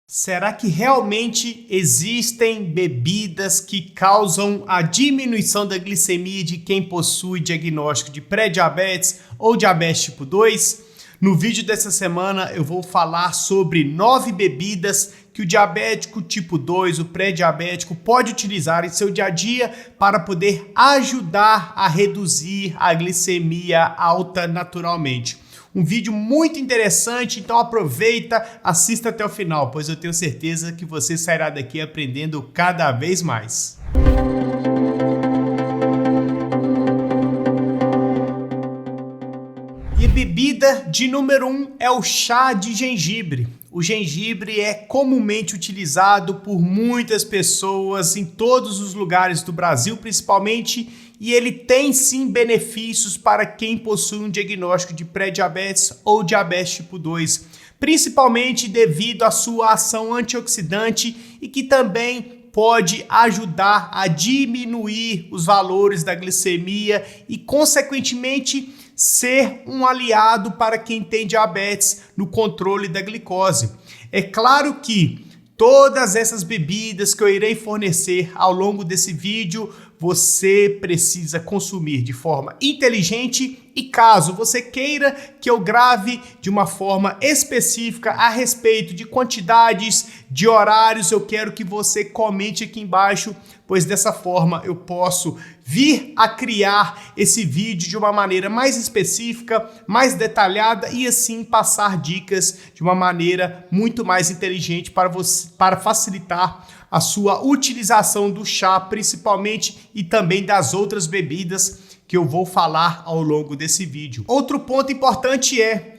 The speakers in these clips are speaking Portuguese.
Será que realmente existem bebidas que causam a diminuição da glicemia de quem possui diagnóstico de pré-diabetes ou diabetes tipo 2? No vídeo dessa semana eu vou falar sobre 9 bebidas que o diabético tipo 2, o pré-diabético, pode utilizar em seu dia a dia para poder ajudar a reduzir a glicemia alta naturalmente. Um vídeo muito interessante, então aproveita, assista até o final, pois eu tenho certeza que você sairá daqui aprendendo cada vez mais. E a bebida de número 1 é o chá de gengibre. O gengibre é comumente utilizado por muitas pessoas em todos os lugares do Brasil, principalmente, e ele tem sim benefícios para quem possui um diagnóstico de pré-diabetes ou diabetes tipo 2, principalmente devido à sua ação antioxidante e que também pode ajudar a diminuir os valores da glicemia e, consequentemente, ser um aliado para quem tem diabetes no controle da glicose. É claro que todas essas bebidas que eu irei fornecer ao longo desse vídeo, você precisa consumir de forma inteligente e caso você queira que eu grave de uma forma específica a respeito de quantidades, de horários, eu quero que você comente aqui embaixo, pois dessa forma eu posso vir a criar esse vídeo de uma maneira mais específica, mais detalhada e assim passar dicas de uma maneira muito mais inteligente para você, para facilitar a sua utilização do chá, principalmente, e também das outras bebidas que eu vou falar ao longo desse vídeo. Outro ponto importante é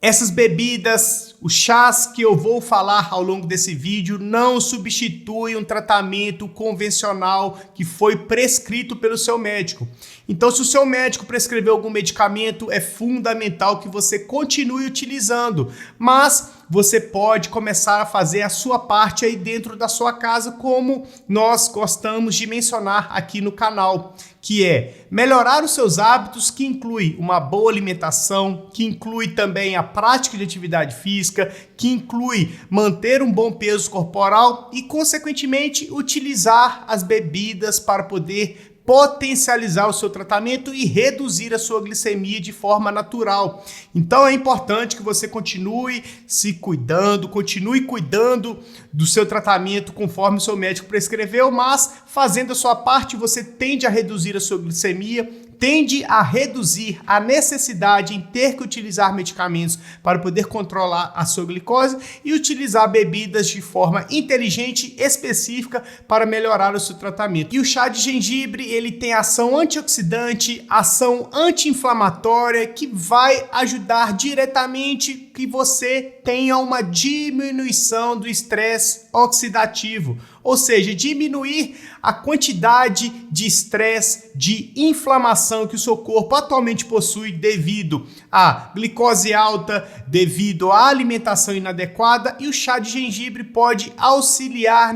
essas bebidas, os chás que eu vou falar ao longo desse vídeo não substituem um tratamento convencional que foi prescrito pelo seu médico. Então, se o seu médico prescreveu algum medicamento, é fundamental que você continue utilizando, mas você pode começar a fazer a sua parte aí dentro da sua casa, como nós gostamos de mencionar aqui no canal, que é melhorar os seus hábitos, que inclui uma boa alimentação, que inclui também a prática de atividade física, que inclui manter um bom peso corporal e, consequentemente, utilizar as bebidas para poder potencializar o seu tratamento e reduzir a sua glicemia de forma natural. Então é importante que você continue se cuidando, continue cuidando do seu tratamento conforme o seu médico prescreveu, mas fazendo a sua parte você tende a reduzir a sua glicemia, tende a reduzir a necessidade em ter que utilizar medicamentos para poder controlar a sua glicose e utilizar bebidas de forma inteligente, específica para melhorar o seu tratamento. E o chá de gengibre, ele tem ação antioxidante, ação anti-inflamatória que vai ajudar diretamente que você tenha uma diminuição do estresse oxidativo, ou seja, diminuir a quantidade de estresse, de inflamação que o seu corpo atualmente possui devido à glicose alta, devido à alimentação inadequada, e o chá de gengibre pode auxiliar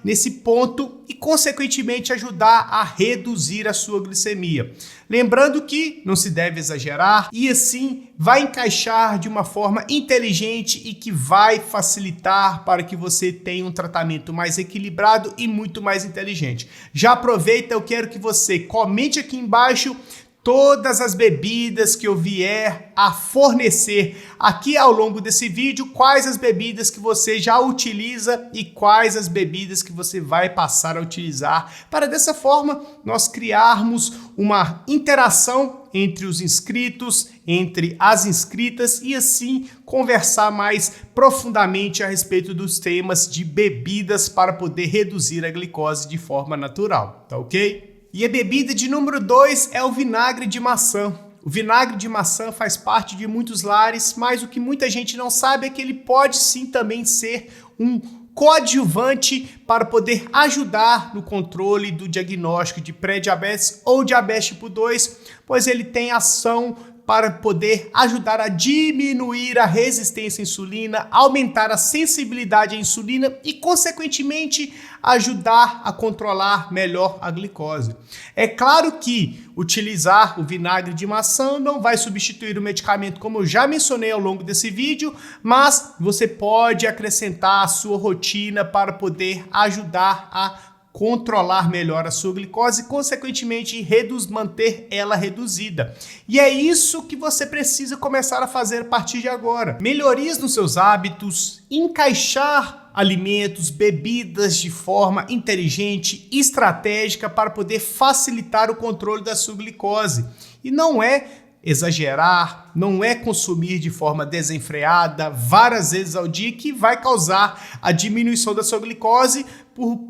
nesse ponto e, consequentemente, ajudar a reduzir a sua glicemia. Lembrando que não se deve exagerar e, assim, vai encaixar de uma forma inteligente e que vai facilitar para que você tenha um tratamento mais equilibrado e muito mais inteligente. Já aproveita, eu quero que você comente aqui embaixo todas as bebidas que eu vier a fornecer aqui ao longo desse vídeo, quais as bebidas que você já utiliza e quais as bebidas que você vai passar a utilizar, para dessa forma nós criarmos uma interação entre os inscritos, entre as inscritas e assim conversar mais profundamente a respeito dos temas de bebidas para poder reduzir a glicose de forma natural, tá ok? E a bebida de número 2 é o vinagre de maçã. O vinagre de maçã faz parte de muitos lares, mas o que muita gente não sabe é que ele pode sim também ser um coadjuvante para poder ajudar no controle do diagnóstico de pré-diabetes ou diabetes tipo 2, pois ele tem ação para poder ajudar a diminuir a resistência à insulina, aumentar a sensibilidade à insulina e, consequentemente, ajudar a controlar melhor a glicose. É claro que utilizar o vinagre de maçã não vai substituir o medicamento, como eu já mencionei ao longo desse vídeo, mas você pode acrescentar à sua rotina para poder ajudar a controlar melhor a sua glicose e, consequentemente, manter ela reduzida. E é isso que você precisa começar a fazer a partir de agora. Melhorias nos seus hábitos, encaixar alimentos, bebidas de forma inteligente, estratégica para poder facilitar o controle da sua glicose. E não é exagerar, não é consumir de forma desenfreada várias vezes ao dia que vai causar a diminuição da sua glicose.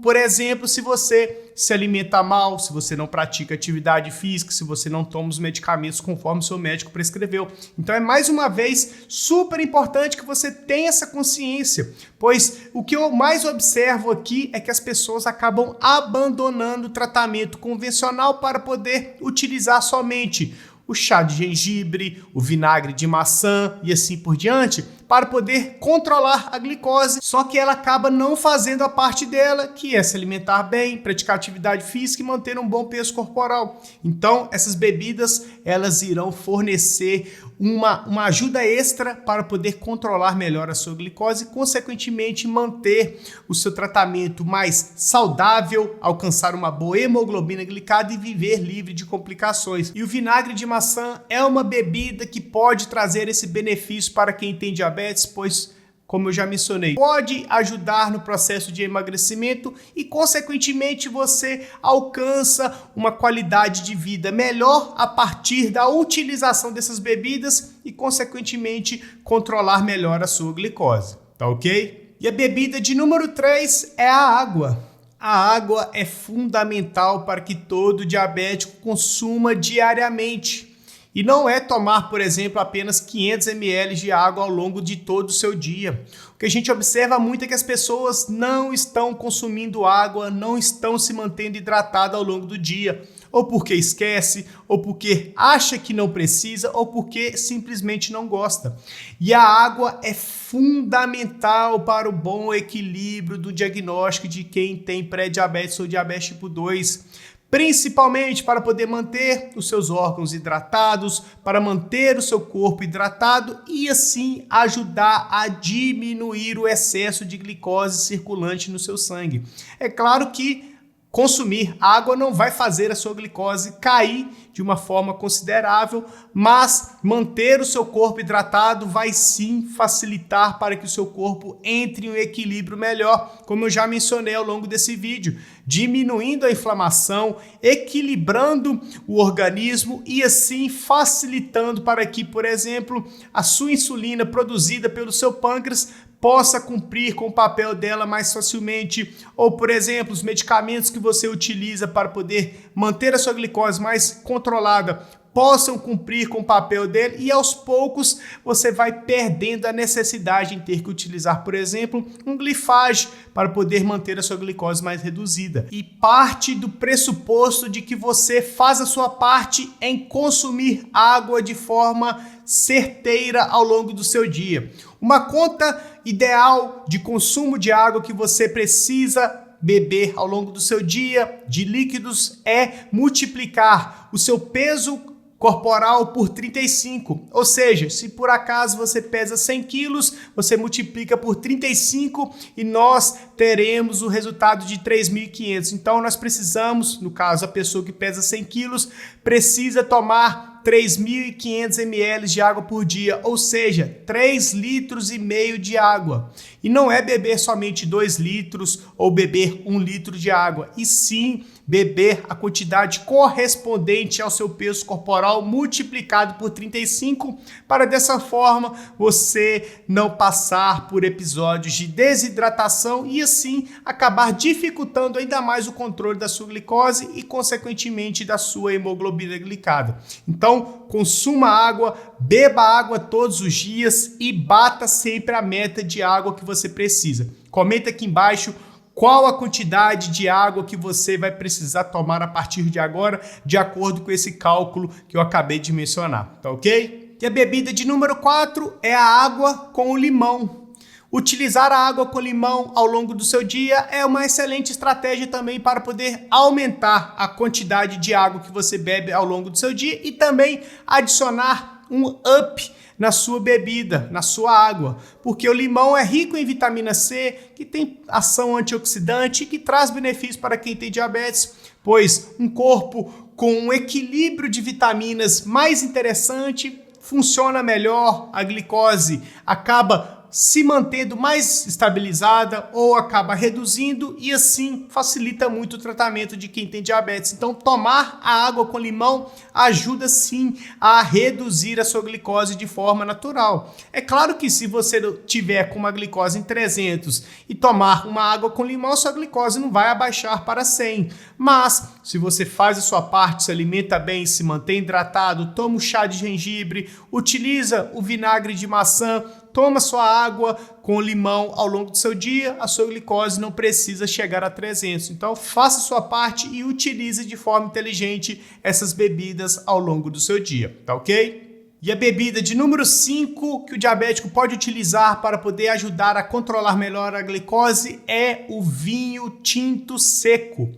Por exemplo, se você se alimenta mal, se você não pratica atividade física, se você não toma os medicamentos conforme o seu médico prescreveu. Então é mais uma vez super importante que você tenha essa consciência, pois o que eu mais observo aqui é que as pessoas acabam abandonando o tratamento convencional para poder utilizar somente o chá de gengibre, o vinagre de maçã e assim por diante, para poder controlar a glicose, só que ela acaba não fazendo a parte dela, que é se alimentar bem, praticar atividade física e manter um bom peso corporal. Então, essas bebidas, elas irão fornecer uma ajuda extra para poder controlar melhor a sua glicose e, consequentemente, manter o seu tratamento mais saudável, alcançar uma boa hemoglobina glicada e viver livre de complicações. E o vinagre de maçã é uma bebida que pode trazer esse benefício para quem tem diabetes, pois, como eu já mencionei, pode ajudar no processo de emagrecimento e, consequentemente, você alcança uma qualidade de vida melhor a partir da utilização dessas bebidas e, consequentemente, controlar melhor a sua glicose. Tá ok? E a bebida de número 3 é a água. A água é fundamental para que todo diabético consuma diariamente. E não é tomar, por exemplo, apenas 500 ml de água ao longo de todo o seu dia. O que a gente observa muito é que as pessoas não estão consumindo água, não estão se mantendo hidratadas ao longo do dia. Ou porque esquece, ou porque acha que não precisa, ou porque simplesmente não gosta. E a água é fundamental para o bom equilíbrio do diagnóstico de quem tem pré-diabetes ou diabetes tipo 2. Principalmente para poder manter os seus órgãos hidratados, para manter o seu corpo hidratado e assim ajudar a diminuir o excesso de glicose circulante no seu sangue. É claro que consumir água não vai fazer a sua glicose cair de uma forma considerável, mas manter o seu corpo hidratado vai sim facilitar para que o seu corpo entre em um equilíbrio melhor, como eu já mencionei ao longo desse vídeo, diminuindo a inflamação, equilibrando o organismo e assim facilitando para que, por exemplo, a sua insulina produzida pelo seu pâncreas possa cumprir com o papel dela mais facilmente, ou, por exemplo, os medicamentos que você utiliza para poder manter a sua glicose mais controlada possam cumprir com o papel dele e aos poucos você vai perdendo a necessidade em ter que utilizar, por exemplo, um glifage para poder manter a sua glicose mais reduzida. E parte do pressuposto de que você faz a sua parte em consumir água de forma certeira ao longo do seu dia. Uma conta ideal de consumo de água que você precisa beber ao longo do seu dia de líquidos é multiplicar o seu peso corporal por 35, ou seja, se por acaso você pesa 100 quilos, você multiplica por 35 e nós teremos o resultado de 3.500. Então nós precisamos, no caso a pessoa que pesa 100 quilos, precisa tomar 3.500 ml de água por dia, ou seja, 3,5 litros de água. E não é beber somente 2 litros ou beber 1 litro de água, e sim beber a quantidade correspondente ao seu peso corporal multiplicado por 35, para dessa forma você não passar por episódios de desidratação e assim acabar dificultando ainda mais o controle da sua glicose e consequentemente da sua hemoglobina glicada. Então, consuma água, beba água todos os dias e bata sempre a meta de água que você precisa. Comenta aqui embaixo qual a quantidade de água que você vai precisar tomar a partir de agora, de acordo com esse cálculo que eu acabei de mencionar, tá ok? E a bebida de número 4 é a água com limão. Utilizar a água com limão ao longo do seu dia é uma excelente estratégia também para poder aumentar a quantidade de água que você bebe ao longo do seu dia e também adicionar um up na sua bebida, na sua água, porque o limão é rico em vitamina C, que tem ação antioxidante e que traz benefícios para quem tem diabetes, pois um corpo com um equilíbrio de vitaminas mais interessante funciona melhor, a glicose acaba se mantendo mais estabilizada ou acaba reduzindo e assim facilita muito o tratamento de quem tem diabetes. Então tomar a água com limão ajuda sim a reduzir a sua glicose de forma natural. É claro que se você tiver com uma glicose em 300 e tomar uma água com limão, sua glicose não vai abaixar para 100. Mas se você faz a sua parte, se alimenta bem, se mantém hidratado, toma um chá de gengibre, utiliza o vinagre de maçã, toma sua água com limão ao longo do seu dia, a sua glicose não precisa chegar a 300. Então, faça a sua parte e utilize de forma inteligente essas bebidas ao longo do seu dia, tá ok? E a bebida de número 5 que o diabético pode utilizar para poder ajudar a controlar melhor a glicose é o vinho tinto seco.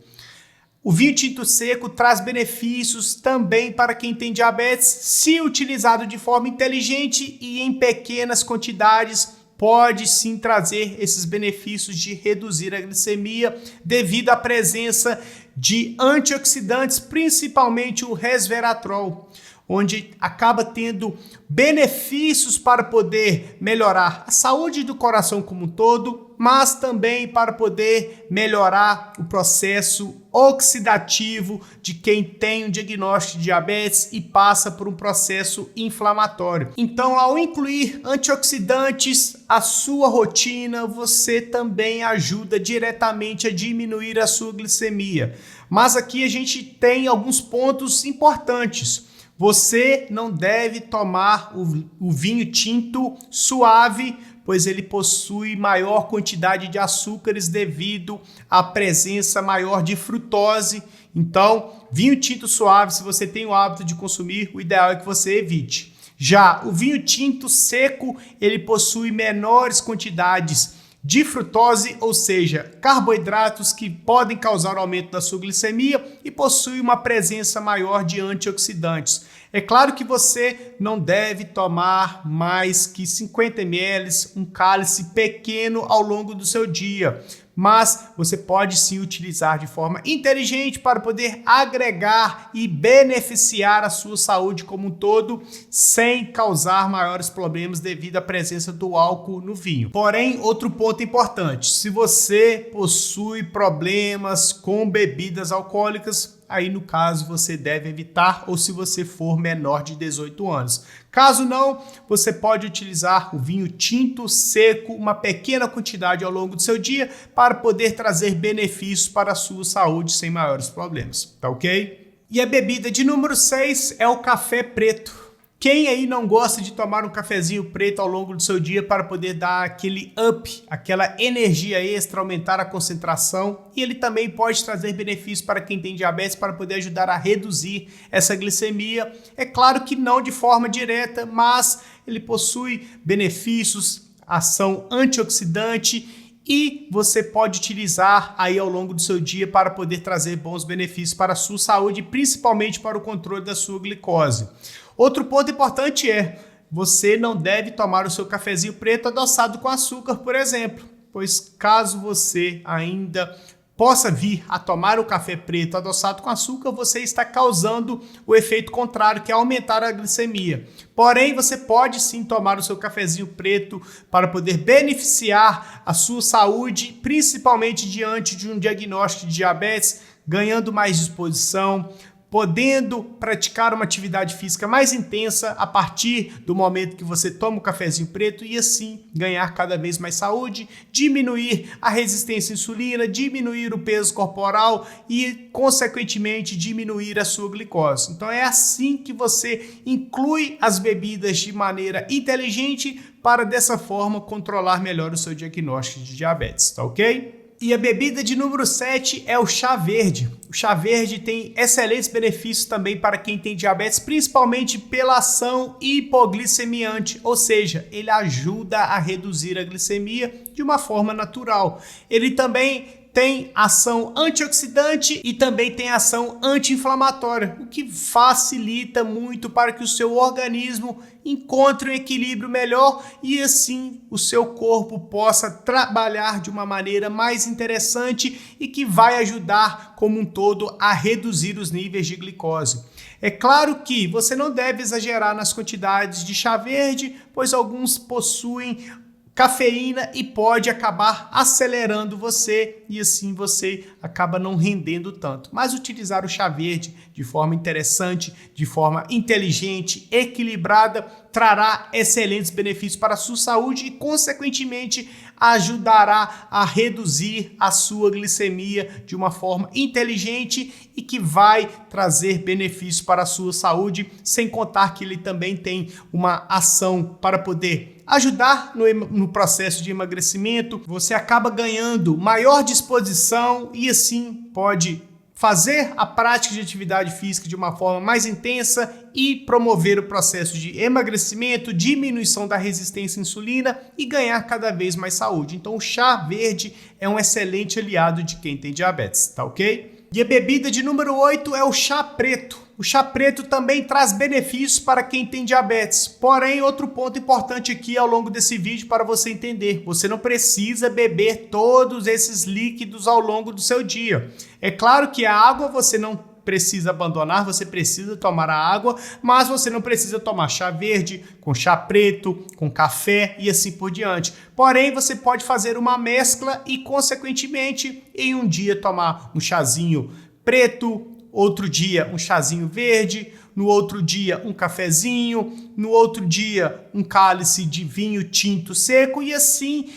O vinho tinto seco traz benefícios também para quem tem diabetes, se utilizado de forma inteligente e em pequenas quantidades, pode sim trazer esses benefícios de reduzir a glicemia devido à presença de antioxidantes, principalmente o resveratrol, onde acaba tendo benefícios para poder melhorar a saúde do coração como um todo, mas também para poder melhorar o processo oxidativo de quem tem um diagnóstico de diabetes e passa por um processo inflamatório. Então, ao incluir antioxidantes à sua rotina, você também ajuda diretamente a diminuir a sua glicemia. Mas aqui a gente tem alguns pontos importantes. Você não deve tomar o vinho tinto suave, pois ele possui maior quantidade de açúcares devido à presença maior de frutose. Então, vinho tinto suave, se você tem o hábito de consumir, o ideal é que você evite. Já o vinho tinto seco, ele possui menores quantidades de frutose, ou seja, carboidratos que podem causar aumento da sua glicemia e possui uma presença maior de antioxidantes. É claro que você não deve tomar mais que 50 ml, um cálice pequeno ao longo do seu dia, mas você pode sim utilizar de forma inteligente para poder agregar e beneficiar a sua saúde como um todo, sem causar maiores problemas devido à presença do álcool no vinho. Porém, outro ponto importante, se você possui problemas com bebidas alcoólicas, aí no caso você deve evitar, ou se você for menor de 18 anos. Caso não, você pode utilizar o vinho tinto seco, uma pequena quantidade ao longo do seu dia, para poder trazer benefícios para a sua saúde sem maiores problemas, tá ok? E a bebida de número 6 é o café preto. Quem aí não gosta de tomar um cafezinho preto ao longo do seu dia para poder dar aquele up, aquela energia extra, aumentar a concentração, e ele também pode trazer benefícios para quem tem diabetes para poder ajudar a reduzir essa glicemia. É claro que não de forma direta, mas ele possui benefícios, ação antioxidante e você pode utilizar aí ao longo do seu dia para poder trazer bons benefícios para a sua saúde, principalmente para o controle da sua glicose. Outro ponto importante é, você não deve tomar o seu cafezinho preto adoçado com açúcar, por exemplo, pois caso você ainda possa vir a tomar o café preto adoçado com açúcar, você está causando o efeito contrário, que é aumentar a glicemia. Porém, você pode sim tomar o seu cafezinho preto para poder beneficiar a sua saúde, principalmente diante de um diagnóstico de diabetes, ganhando mais disposição, podendo praticar uma atividade física mais intensa a partir do momento que você toma o cafezinho preto e assim ganhar cada vez mais saúde, diminuir a resistência à insulina, diminuir o peso corporal e, consequentemente, diminuir a sua glicose. Então é assim que você inclui as bebidas de maneira inteligente para dessa forma controlar melhor o seu diagnóstico de diabetes, tá ok? E a bebida de número 7 é o chá verde. O chá verde tem excelentes benefícios também para quem tem diabetes, principalmente pela ação hipoglicemiante, ou seja, ele ajuda a reduzir a glicemia de uma forma natural. Ele também tem ação antioxidante e também tem ação anti-inflamatória, o que facilita muito para que o seu organismo encontre um equilíbrio melhor e assim o seu corpo possa trabalhar de uma maneira mais interessante e que vai ajudar como um todo a reduzir os níveis de glicose. É claro que você não deve exagerar nas quantidades de chá verde, pois alguns possuem cafeína e pode acabar acelerando você e assim você acaba não rendendo tanto. Mas utilizar o chá verde de forma interessante, de forma inteligente, equilibrada, trará excelentes benefícios para a sua saúde e, consequentemente, ajudará a reduzir a sua glicemia de uma forma inteligente e que vai trazer benefícios para a sua saúde, sem contar que ele também tem uma ação para poder ajudar no processo de emagrecimento. Você acaba ganhando maior disposição e assim pode fazer a prática de atividade física de uma forma mais intensa e promover o processo de emagrecimento, diminuição da resistência à insulina e ganhar cada vez mais saúde. Então o chá verde é um excelente aliado de quem tem diabetes, tá ok? E a bebida de número 8 é o chá preto. O chá preto também traz benefícios para quem tem diabetes. Porém, outro ponto importante aqui ao longo desse vídeo para você entender: você não precisa beber todos esses líquidos ao longo do seu dia. É claro que a água você não precisa abandonar, você precisa tomar a água, mas você não precisa tomar chá verde, com chá preto, com café e assim por diante. Porém, você pode fazer uma mescla e, consequentemente, em um dia tomar um chazinho preto, outro dia um chazinho verde, no outro dia um cafezinho, no outro dia um cálice de vinho tinto seco e assim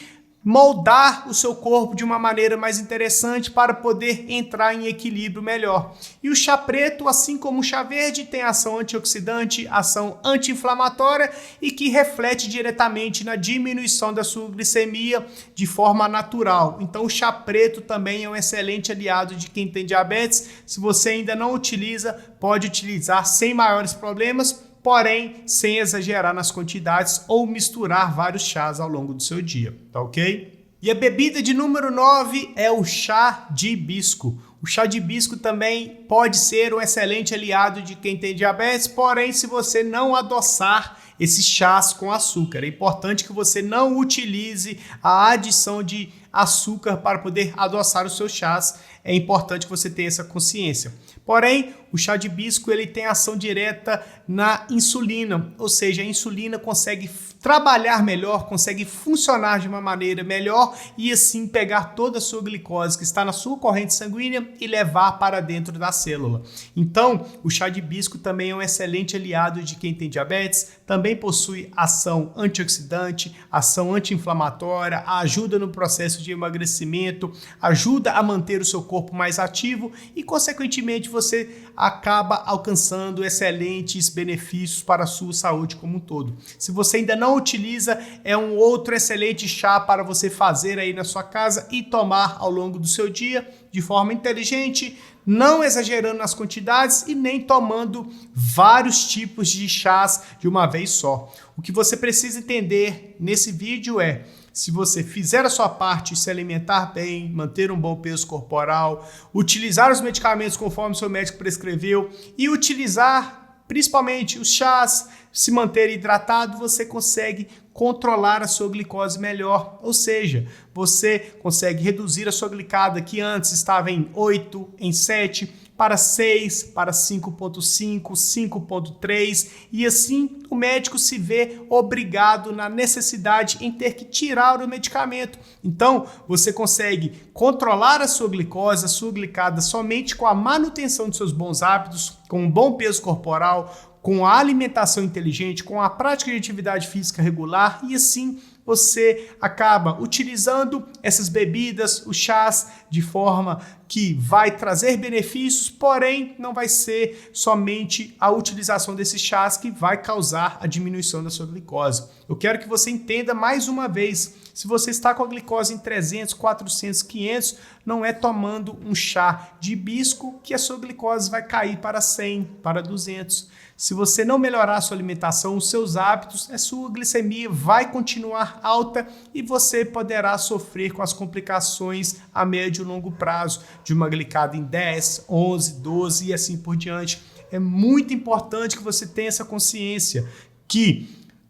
moldar o seu corpo de uma maneira mais interessante para poder entrar em equilíbrio melhor. E o chá preto, assim como o chá verde, tem ação antioxidante, ação anti-inflamatória e que reflete diretamente na diminuição da sua glicemia de forma natural. Então o chá preto também é um excelente aliado de quem tem diabetes. Se você ainda não utiliza, pode utilizar sem maiores problemas, porém sem exagerar nas quantidades ou misturar vários chás ao longo do seu dia, tá ok? E a bebida de número 9 é o chá de hibisco. O chá de hibisco também pode ser um excelente aliado de quem tem diabetes, porém se você não adoçar esses chás com açúcar. É importante que você não utilize a adição de açúcar para poder adoçar os seus chás. É importante que você tenha essa consciência. Porém, o chá de hibisco ele tem ação direta na insulina, ou seja, a insulina consegue trabalhar melhor, consegue funcionar de uma maneira melhor e assim pegar toda a sua glicose que está na sua corrente sanguínea e levar para dentro da célula. Então, o chá de hibisco também é um excelente aliado de quem tem diabetes, também possui ação antioxidante, ação anti-inflamatória, ajuda no processo de emagrecimento, ajuda a manter o seu corpo mais ativo e, consequentemente, você acaba alcançando excelentes benefícios para a sua saúde como um todo. Se você ainda não utiliza, é um outro excelente chá para você fazer aí na sua casa e tomar ao longo do seu dia de forma inteligente, não exagerando nas quantidades e nem tomando vários tipos de chás de uma vez só. O que você precisa entender nesse vídeo é: se você fizer a sua parte, se alimentar bem, manter um bom peso corporal, utilizar os medicamentos conforme seu médico prescreveu e utilizar principalmente os chás, se manter hidratado, você consegue controlar a sua glicose melhor. Ou seja, você consegue reduzir a sua glicada que antes estava em 8, em 7, para 6, para 5,5, 5,3 e assim o médico se vê obrigado na necessidade em ter que tirar o medicamento. Então, você consegue controlar a sua glicose, a sua glicada somente com a manutenção de seus bons hábitos, com um bom peso corporal, com a alimentação inteligente, com a prática de atividade física regular e assim você acaba utilizando essas bebidas, os chás, de forma que vai trazer benefícios, porém não vai ser somente a utilização desses chás que vai causar a diminuição da sua glicose. Eu quero que você entenda mais uma vez, se você está com a glicose em 300, 400, 500, não é tomando um chá de hibisco que a sua glicose vai cair para 100, para 200. Se você não melhorar a sua alimentação, os seus hábitos, a sua glicemia vai continuar alta e você poderá sofrer com as complicações a médio e longo prazo de uma glicada em 10, 11, 12 e assim por diante. É muito importante que você tenha essa consciência que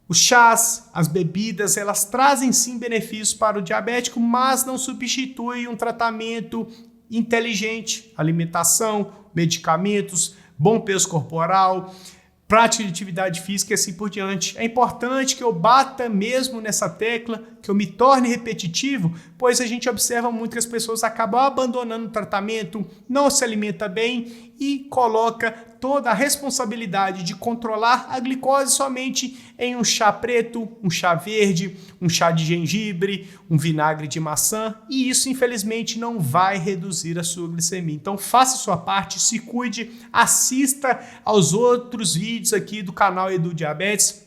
os chás, as bebidas, elas trazem sim benefícios para o diabético, mas não substituem um tratamento inteligente, alimentação, medicamentos, bom peso corporal, prática de atividade física e assim por diante. É importante que eu bata mesmo nessa tecla, que eu me torne repetitivo, pois a gente observa muito que as pessoas acabam abandonando o tratamento, não se alimenta bem e coloca toda a responsabilidade de controlar a glicose somente em um chá preto, um chá verde, um chá de gengibre, um vinagre de maçã, e isso infelizmente não vai reduzir a sua glicemia. Então faça a sua parte, se cuide, assista aos outros vídeos aqui do canal Edu Diabetes.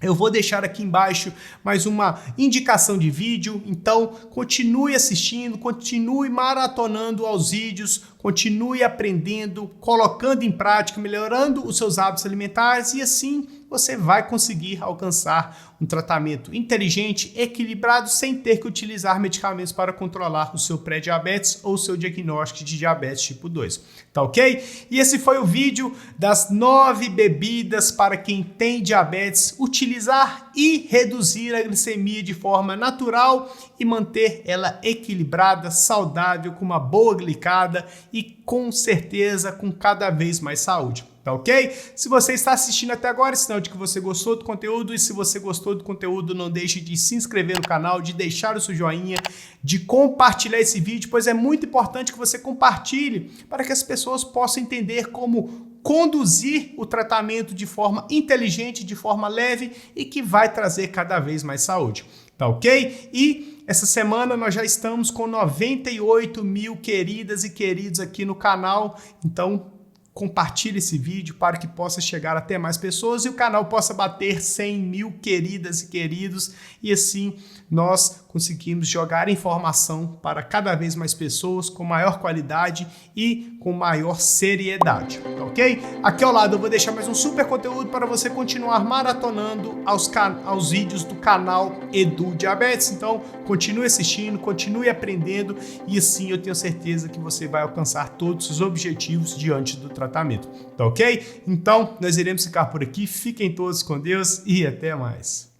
Eu vou deixar aqui embaixo mais uma indicação de vídeo, então continue assistindo, continue maratonando aos vídeos, continue aprendendo, colocando em prática, melhorando os seus hábitos alimentares e assim você vai conseguir alcançar um tratamento inteligente, equilibrado, sem ter que utilizar medicamentos para controlar o seu pré-diabetes ou o seu diagnóstico de diabetes tipo 2. Tá ok? E esse foi o vídeo das 9 bebidas para quem tem diabetes, utilizar e reduzir a glicemia de forma natural e manter ela equilibrada, saudável, com uma boa glicada e com certeza com cada vez mais saúde. Tá ok? Se você está assistindo até agora, é sinal de que você gostou do conteúdo, e se você gostou do conteúdo, não deixe de se inscrever no canal, de deixar o seu joinha, de compartilhar esse vídeo, pois é muito importante que você compartilhe para que as pessoas possam entender como conduzir o tratamento de forma inteligente, de forma leve e que vai trazer cada vez mais saúde. Tá ok? E essa semana nós já estamos com 98 mil queridas e queridos aqui no canal, então compartilhe esse vídeo para que possa chegar até mais pessoas e o canal possa bater 100 mil queridas e queridos e assim nós conseguimos jogar informação para cada vez mais pessoas com maior qualidade e com maior seriedade, tá ok? Aqui ao lado eu vou deixar mais um super conteúdo para você continuar maratonando aos vídeos do canal Edu Diabetes, então continue assistindo, continue aprendendo e assim eu tenho certeza que você vai alcançar todos os objetivos diante do tratamento, tá ok? Então nós iremos ficar por aqui, fiquem todos com Deus e até mais.